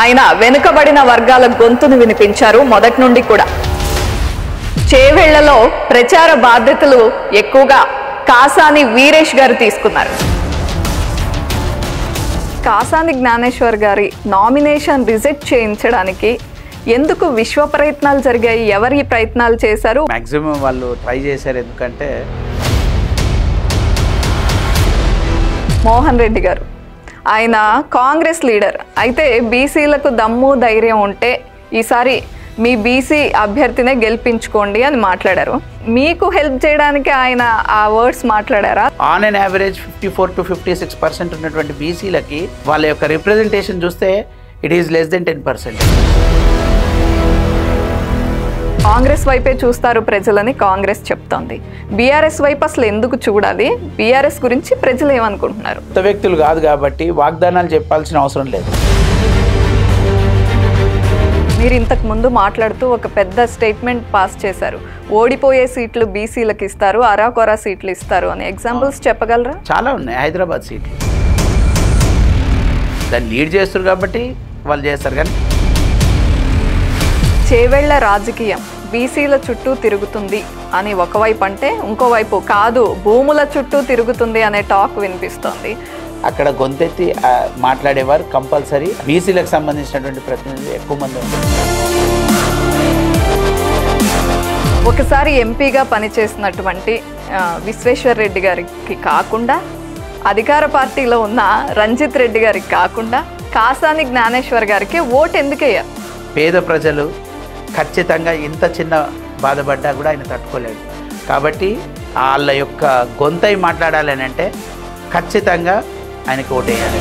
ఆయన వెనుకబడిన వర్గాల గొంతును వినిపించారు మొదటి నుండి కూడా. చేవెళ్లలో ప్రచార బాధ్యతలు ఎక్కువగా కాసాని వీరేష్ గారు తీసుకున్నారు. కాసాని జ్ఞానేశ్వర్ గారి నామినేషన్ రిజెక్ట్ చేయించడానికి ఎందుకు విశ్వ ప్రయత్నాలు జరిగాయి? ఎవరి ప్రయత్నాలు చేశారు? మాక్సిమం వాళ్ళు ట్రై చేశారు. ఎందుకంటే మోహన్ రెడ్డి గారు ఆయన కాంగ్రెస్ లీడర్ అయితే బీసీలకు దమ్ము ధైర్యం ఉంటే ఈసారి మీ బీసీ అభ్యర్థినే గెలిపించుకోండి అని మాట్లాడారు. మీకు హెల్ప్ చేయడానికి ఆయన ఆ వర్డ్స్ మాట్లాడారా? ఆన్ అన్ యావరేజ్ 54 to 56% ఉన్నటువంటి బీసీలకి వాళ్ళ యొక్క రిప్రజెంటేషన్ చూస్తే it is less than 10%. Congress వైపే చూస్తారు ప్రజలని కాంగ్రెస్ చెప్తోంది. బీఆర్ఎస్ వైపు అసలు ఎందుకు చూడాలి? బీఆర్ఎస్ గురించి ప్రజలు ఏమనుకుంటున్నారు? కొత్త వ్యక్తులు కాదు కాబట్టి వాగ్దానాలు చెప్పాల్సిన అవసరం లేదు. మీరు ఇంతకు ముందు మాట్లాడుతూ ఒక పెద్ద స్టేట్మెంట్ పాస్ చేశారు. ఓడిపోయే సీట్లు బీసీలకు ఇస్తారు, అరాకొరా సీట్లు ఇస్తారు అని. ఎగ్జాంపుల్స్ చెప్పగలరా? చాలా ఉన్నాయి. హైదరాబాద్ సీట్లు దాన్ని లీడ్ చేస్తారు కాబట్టి వాళ్ళు చేస్తారు. కానీ చేవెళ్ల రాజకీయం బీసీల చుట్టూ తిరుగుతుంది అని ఒకవైపు అంటే, ఇంకోవైపు కాదు భూముల చుట్టూ తిరుగుతుంది అనే టాక్ వినిపిస్తోంది. అక్కడ గొంతెత్తి మాట్లాడేవారు కంపల్సరీ బీసీలకు సంబంధించినటువంటి ప్రతినిధులు ఎక్కువ మంది ఉంటారు. ఒకసారి ఎంపీగా పనిచేసినటువంటి విశ్వేశ్వర్ రెడ్డి గారికి కాకుండా, అధికార పార్టీలో ఉన్న రంజిత్ రెడ్డి గారికి కాకుండా కాసాని జ్ఞానేశ్వర్ గారికి ఓటు ఎందుకయ్యా? పేద ప్రజలు ఖచ్చితంగా ఇంత చిన్న బాధపడ్డా కూడా ఆయన తట్టుకోలేడు. కాబట్టి వాళ్ళ యొక్క గొంతై మాట్లాడాలి అని అంటే ఖచ్చితంగా ఆయనకు ఓటేయాలి.